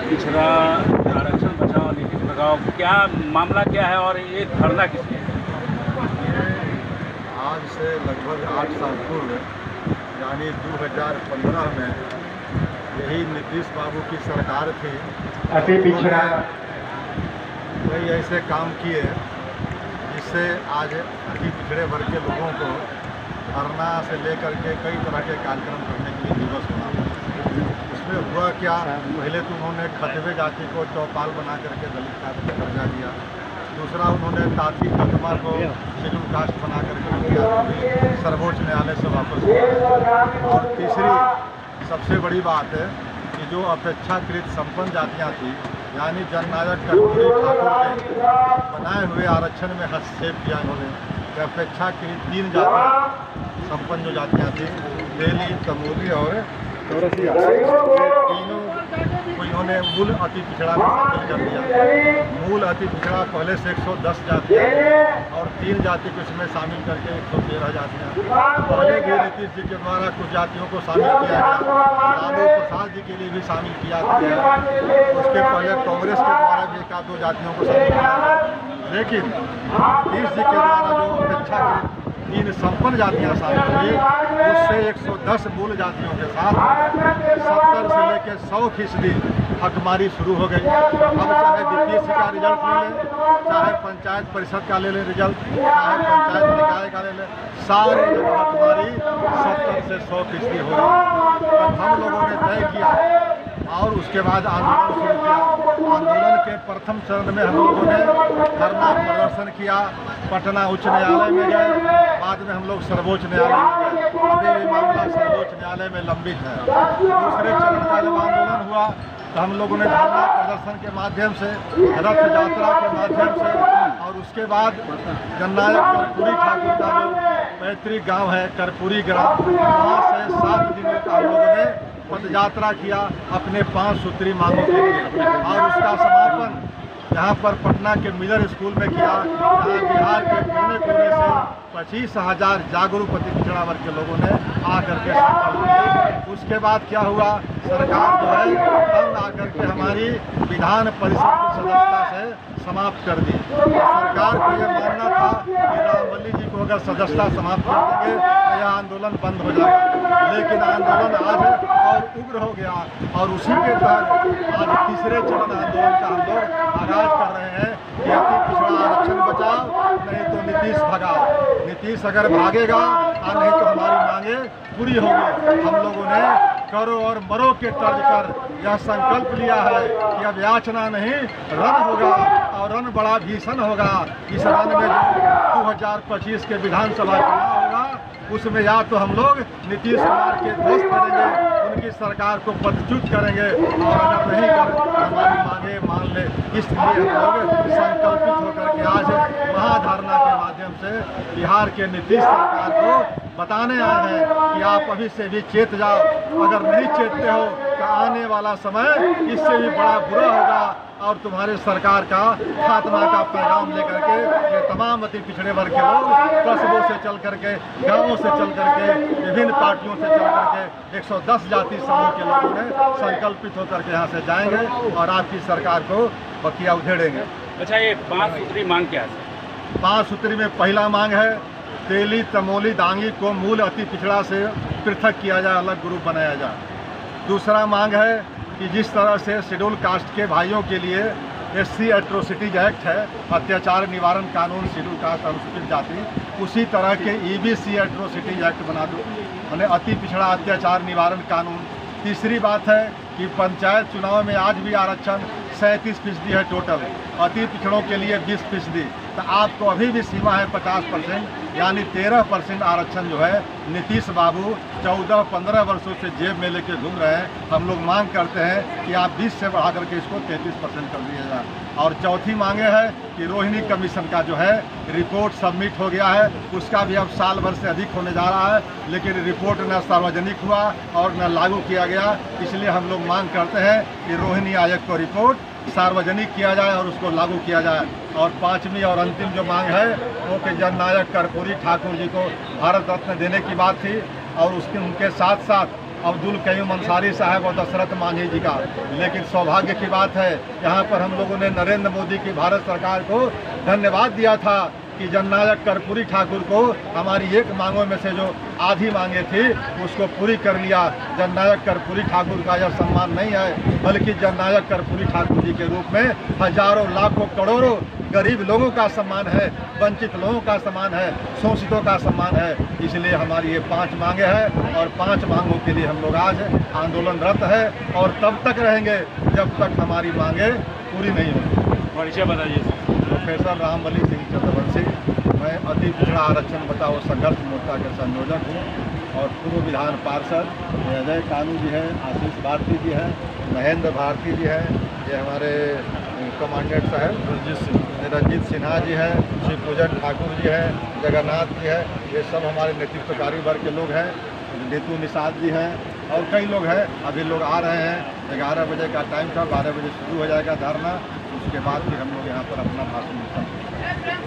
पिछड़ा आरक्षण बचाओ नीति भगाओ, क्या मामला क्या है और ये धरना किस लिए? आज से लगभग 8 साल पूर्व यानी 2015 में यही नीतीश बाबू की सरकार थी। अति पिछड़ा कई ऐसे काम किए जिससे आज अति पिछड़े वर्ग के लोगों को धरना से लेकर के कई तरह के कार्यक्रम करने के लिए दिवस बना। उसमें हुआ क्या, पहले तो उन्होंने खतवे जाति को चौपाल बना करके दलित कास्ट का दर्जा दिया। दूसरा, उन्होंने ताती कदमा को शेड्यूल कास्ट बना करके सर्वोच्च न्यायालय से वापस लिया। और तीसरी सबसे बड़ी बात है कि जो अपेक्षाकृत संपन्न जातियाँ थी यानी जननायक कर्पूरी ठाकुर के बनाए हुए आरक्षण में हस्तक्षेप किया इन्होंने। अपेक्षाकृत 3 जातियाँ संपन्न जो जातियाँ थी, तेली, तमोली और चौरसिया, तीनों को इन्होंने मूल अति पिछड़ा में शामिल कर दिया। मूल अति पिछड़ा पहले से 110 जातियाँ और 3 जाति को इसमें शामिल करके 113 जातियाँ। पहले भी नीतीश जी के द्वारा कुछ जातियों को शामिल किया गया, लालू प्रसाद जी के लिए भी शामिल किया गया। उसके पहले कांग्रेस के द्वारा भी 1-2 जातियों को शामिल किया गया। लेकिन नीतीश जी के द्वारा जो अपेक्षाकृत 3 संपन्न जातियाँ शामिल हुई, उससे 110 मूल जातियों के साथ 70 से लेकर 100% हकमारी शुरू हो गई। अब चाहे बीपीएससी का रिजल्ट ले लें, चाहे पंचायत परिषद का ले लें रिजल्ट, चाहे पंचायत निकाय का ले लें, सारी जगह हकमारी 70 से 100% हो गई। तब हम लोगों ने तय किया और उसके बाद आंदोलन शुरू किया। आंदोलन के प्रथम चरण में हम लोगों ने धरना प्रदर्शन किया, पटना उच्च न्यायालय में गए, बाद में हम लोग सर्वोच्च न्यायालय में गए। अभी भी मामला सर्वोच्च न्यायालय में लंबित है। दूसरे चरण का जब आंदोलन हुआ तो हम लोगों ने धरना प्रदर्शन के माध्यम से, रथ यात्रा के माध्यम से और उसके बाद जननायक कर्पूरी ठाकुर का जो पैतृक गाँव है कर्पूरी ग्राम, वहाँ से 7 दिनों का हम लोगों ने पद यात्रा किया अपने 5 सूत्री मांगों के लिए। और उसका समापन यहाँ पर पटना के मिलर स्कूल में किया, जहाँ बिहार के कोने कोने से 25,000 जागरूक अति पिछड़ा वर्ग के लोगों ने आकर के संकल्प लिया। उसके बाद क्या हुआ, सरकार जो है तंग आकर के हमारी विधान परिषद की सदस्यता से समाप्त कर दी। सरकार को यह मानना था कि रामवली जी को अगर सदस्यता समाप्त कर देंगे तो यह आंदोलन बंद हो जाएगा, लेकिन आंदोलन आज और उग्र हो गया। और उसी के तहत आज तीसरे चरण आंदोलन का हम लोग आगाज कर रहे हैं कि अति पिछड़ा आरक्षण बचाओ, नहीं तो नीतीश भगाओ। नीतीश अगर भागेगा और नहीं तो हमारी मांगे पूरी होगी। हम लोगों ने करो और मरो के तर्ज पर यह संकल्प लिया है कि अब याचना नहीं रण होगा और रण बड़ा भीषण होगा। इस रण में जो 2025 के विधानसभा चुनाव होगा उसमें या तो हम लोग नीतीश कुमार के ध्वस्त करेंगे, उनकी सरकार को पदच्युत करेंगे, और अगर नहीं कर हमारी मांगे मान ले। इसलिए हम लोग संकल्पित होकर के आज महाधरना के माध्यम से बिहार के नीतीश सरकार को बताने आए हैं कि आप अभी से भी चेत जाओ। अगर नहीं चेतते हो तो आने वाला समय इससे भी बड़ा बुरा होगा और तुम्हारे सरकार का खात्मा का पैगाम लेकर के ये तमाम अति पिछड़े वर्ग के लोग कस्बों से चल करके, गांवों से चल करके, विभिन्न पार्टियों से चल करके 110 जाति समूह के लोगों ने संकल्पित होकर के यहाँ से जाएंगे और आपकी सरकार को बकिया उधेड़ेंगे। अच्छा, ये 5 सूत्री मांग क्या है? 5 सूत्री में पहला मांग है तेली, तमोली, दांगी को मूल अति पिछड़ा से पृथक किया जाए, अलग ग्रुप बनाया जाए। दूसरा मांग है कि जिस तरह से शेड्यूल कास्ट के भाइयों के लिए SC एट्रोसिटीज एक्ट है, अत्याचार निवारण कानून शेड्यूल कास्ट अनुसूचित जाति, उसी तरह के EBC एट्रोसिटीज एक्ट बना दो, यानी अति पिछड़ा अत्याचार निवारण कानून। तीसरी बात है कि पंचायत चुनाव में आज भी आरक्षण 37% है टोटल, अति पिछड़ों के लिए 20%। तो आपको अभी भी सीमा है 50%, यानी 13% आरक्षण जो है नीतीश बाबू 14-15 वर्षों से जेब में लेके घूम रहे हैं। हम लोग मांग करते हैं कि आप 20 से बढ़ा करके इसको 33% कर दिया जाए। और चौथी मांगे है कि रोहिणी कमीशन का जो है रिपोर्ट सबमिट हो गया है, उसका भी अब साल भर से अधिक होने जा रहा है, लेकिन रिपोर्ट न सार्वजनिक हुआ और न लागू किया गया। इसलिए हम लोग मांग करते हैं कि रोहिणी आयोग को रिपोर्ट सार्वजनिक किया जाए और उसको लागू किया जाए। और 5वीं और अंतिम जो मांग है वो कि जननायक कर्पूरी ठाकुर जी को भारत रत्न देने की बात थी और उसके उनके साथ साथ अब्दुल कयूम अंसारी साहब और दशरथ मांझी जी का। लेकिन सौभाग्य की बात है, यहाँ पर हम लोगों ने नरेंद्र मोदी की भारत सरकार को धन्यवाद दिया था कि जननायक कर्पूरी ठाकुर को हमारी एक मांगों में से जो आधी मांगे थी उसको पूरी कर लिया। जननायक कर्पूरी ठाकुर का यह सम्मान नहीं है, बल्कि जननायक कर्पूरी ठाकुर जी के रूप में हजारों लाखों करोड़ों गरीब लोगों का सम्मान है, वंचित लोगों का सम्मान है, शोषितों का सम्मान है। इसलिए हमारी ये 5 मांगे हैं और 5 मांगों के लिए हम लोग आज आंदोलनरत है और तब तक रहेंगे जब तक हमारी मांगे पूरी नहीं होंगी। परिचय बताइए। प्रोफेसर रामबली सिंह चंद्रवंशी, मैं अति पिछड़ा आरक्षण बचाओ संघर्ष मोर्चा के संयोजक हूँ और पूर्व विधान पार्षद अजय कानू जी हैं, आशीष भारती जी हैं, महेंद्र भारती जी हैं, ये हमारे कमांडेंट साहब रंजीत सिन्हा जी हैं, शिवपूजन ठाकुर जी हैं, जगन्नाथ जी हैं, ये सब हमारे नेतृत्वकारी वर्ग के लोग हैं, नीतू निषाद जी हैं और कई लोग हैं। अभी लोग आ रहे हैं। 11 बजे का टाइम था, 12 बजे शुरू हो जाएगा धरना, उसके बाद फिर हम लोग यहाँ पर अपना भाषण देंगे।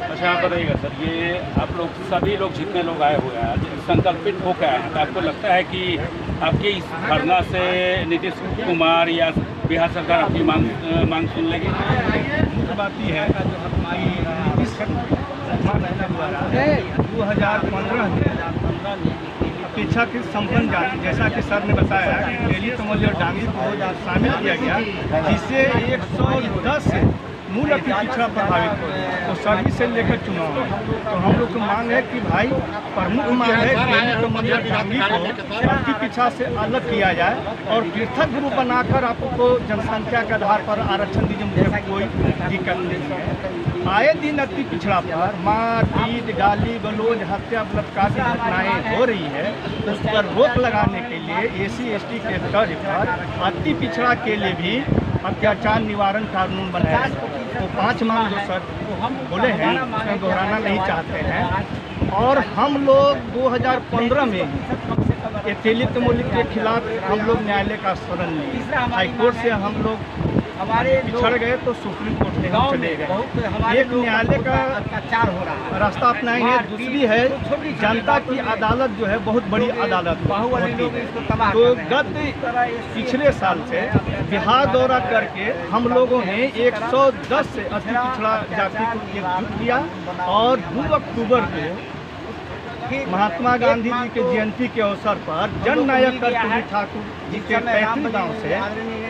अच्छा, आप बताइएगा सर, ये आप लोग सभी लोग जितने लोग आए हुए हैं संकल्पित होकर आए हैं, तो आपको लगता है कि आपके इस धरना से नीतीश कुमार या बिहार सरकार आपकी मांग सुन लेगी? मुख्य बात यह है कि नीतीश द्वारा 2015 में अपेक्षाकृत संपन्न जाति, जैसा कि सर ने बताया कि दलित मूल्य और डांगी को शामिल किया गया, जिससे 110 मूल अति पिछड़ा प्रभावित हो। तो सभी से लेकर चुनाव में तो हम लोग को मांग है कि भाई प्रमुख मांग है दलित मूल्य और डांगी को अति पिछड़ा से अलग किया जाए और पृथक ग्रुप बनाकर आपको जनसंख्या के आधार पर आरक्षण दीजिए, मुझे कोई दिक्कत नहीं है। आए दिन अति पिछड़ा पर मारपीट, गाली गलौज, हत्या, बलात्कार की घटनाएं हो रही है, उस पर रोक लगाने के लिए SC ST के तर्ज पर अति पिछड़ा के लिए भी अत्याचार निवारण कानून बनाया है। तो 5 मांग जो सर बोले हैं उसमें दोहराना नहीं चाहते हैं। और हम लोग 2015 में दलित मूल्य के खिलाफ हम लोग न्यायालय का शरण लिए, हाईकोर्ट से हम लोग पिछड़ गए तो सुप्रीम कोर्ट में हम चले गए। एक न्यायालय का रास्ता अपनाएंगे, दूसरी है जनता की अदालत जो है बहुत बड़ी अदालत होती है। तो गत पिछले साल से बिहार दौरा करके हम लोगों ने 110 से अति पिछड़ा जाति को एकजुट किया और 2 अक्टूबर को महात्मा गांधी जी के जयंती के अवसर पर जननायक कर्पूरी ठाकुर जी के पैतृक गाँव से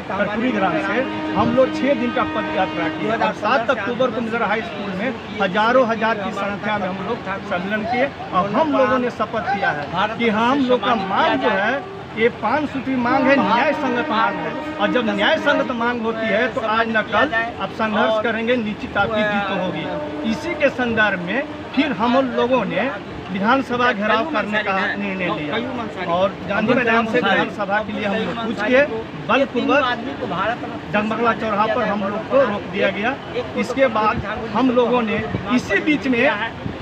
कर्पूरी ग्राम से हम लोग 6 दिन का पद यात्रा किए और 7 अक्टूबर को मिजर हाई स्कूल में हजारों हजार की संख्या में हम लोग सम्मेलन किए और हम लोगों ने शपथ किया है कि हम लोग का मांग जो है ये 5 सूत्री मांग है, न्याय संगत मांग है। और जब न्याय संगत मांग होती है तो आज न कल अब संघर्ष करेंगे, निश्चित आपकी जीत होगी। इसी के संदर्भ में फिर हम लोगों ने विधानसभा घेराव करने का निर्णय लिया और गांधी मैदान से विधानसभा के लिए हम लोग कूच किए, बलपूर्वक डगमगला चौराहा पर हम लोग को रोक दिया गया। इसके बाद हम लोगों ने इसी बीच में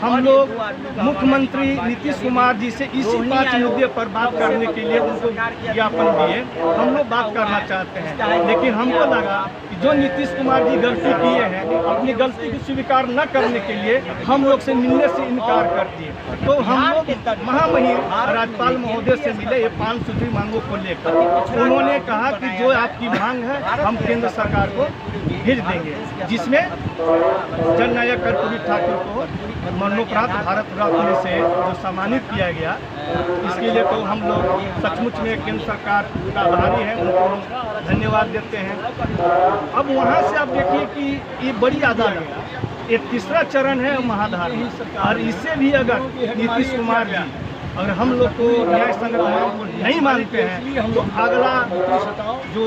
हम लोग मुख्यमंत्री नीतीश कुमार जी से इसी 5 मुद्दे पर बात करने के लिए उनको ज्ञापन दिए। हम लोग बात करना चाहते हैं, लेकिन हमको लगा कि जो नीतीश कुमार जी गलती किए हैं अपनी गलती को स्वीकार न करने के लिए हम लोग से मिलने से इनकार कर दिए। तो हम लोग महामहिम राज्यपाल महोदय से मिले ये 5 सूत्री मांगों को लेकर। उन्होंने कहा कि जो आपकी मांग है हम केंद्र सरकार को भेज देंगे, जिसमें जननायक कर्पूरी ठाकुर को मरणोपरांत भारत रत्न से जो सम्मानित किया गया, इसके लिए तो हम लोग सचमुच में केंद्र सरकार का आभारी हैं, उनको धन्यवाद देते हैं। अब वहाँ से आप देखिए कि ये बड़ी अदालत है, ये 3रा चरण है महाधारा, और इससे भी अगर नीतीश कुमार जी अगर हम लोग को न्याय संगत मांग को नहीं मानते हैं तो अगला जो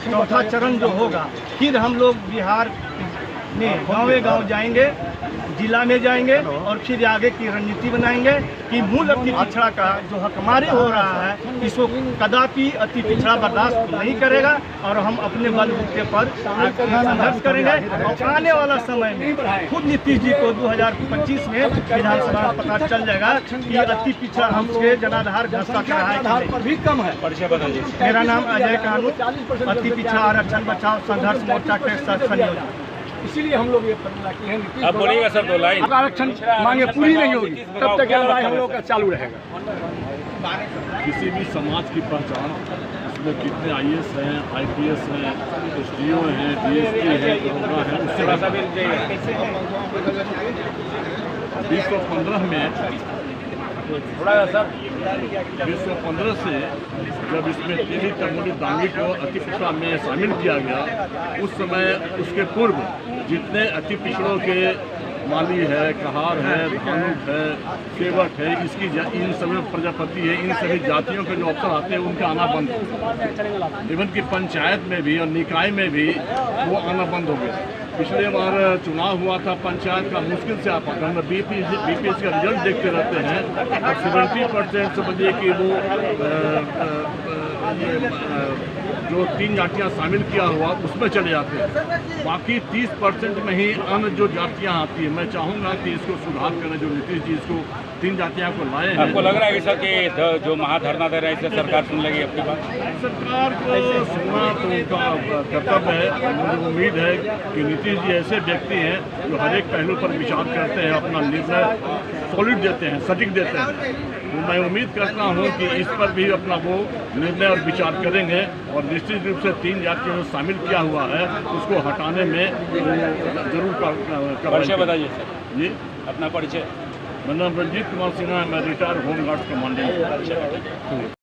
4था चरण जो होगा, फिर हम लोग बिहार में गाँव जाएंगे, जिला में जाएंगे और फिर आगे की रणनीति बनाएंगे कि मूल अति पिछड़ा का जो हकमारी हो रहा है इसको कदापि अति पिछड़ा बर्दाश्त नहीं करेगा और हम अपने बलबूते पर संघर्ष करेंगे। और आने वाला समय में खुद नीतीश जी को 2025 में विधानसभा में पता चल जाएगा कि अति पिछड़ा हमसे जनाधार घसा कर रहा है भी कम है। मेरा नाम अजय कानू, अति पिछड़ा आरक्षण बचाओ संघर्ष मोर्चा के संयोजक। इसीलिए हम लोग ये फैसला किए हैं। अब बोलिएगा सर 2 लाइन। आरक्षण मांगे पूरी नहीं होगी तब तक लड़ाई हम लोग का चालू रहेगा। किसी भी समाज की पहचान, उसमें कितने IAS हैं, IPS हैं, SDO हैं, DSP हैं, दरोगा हैं, उससे 2015 में 2015 से जब इसमें तेली तमोली दांगी को अति पिछड़ा में शामिल किया गया, उस समय उसके पूर्व जितने अति पिछड़ों के माली है, कहार है, धानुक है, सेवक है, इन सभी प्रजापति है, इन सभी जातियों के जो अफसर आते हैं उनका आना बंद हो गया। इवन की पंचायत में भी और निकाय में भी वो आना बंद हो गया। पिछले बार चुनाव हुआ था पंचायत का, मुश्किल से आप अगर हम BPS का रिजल्ट देखते रहते हैं और 70% समझिए कि वो जो 3 जातियाँ शामिल किया हुआ उसमें चले जाते हैं। बाकी 30% में ही अन्य जो जातियाँ आती हैं। मैं चाहूँगा कि इसको सुधार करें, जो नीतीश जी इसको 3 जातियाँ को लाए हैं। आपको लग रहा है कि सर कि जो महाधरना दे रहे हैं इससे सरकार सुन लेगी आपकी बात? सरकार को सुनना तो उनका कर्तव्य है। मुझे उम्मीद है कि नीतीश जी ऐसे व्यक्ति हैं जो हर एक पहलू पर विचार करते हैं, अपना निर्णय सॉलिड देते हैं, सटीक देते हैं। तो मैं उम्मीद करता हूं कि इस पर भी अपना वो निर्णय और विचार करेंगे और निश्चित रूप से 3 जातियों में शामिल किया हुआ है उसको हटाने में जरूर परिचय बताइए सर जी। अपना परिचय। मेरा नाम रंजीत कुमार सिन्हा है, मैं रिटायर्ड होमगार्ड कमांडेंट।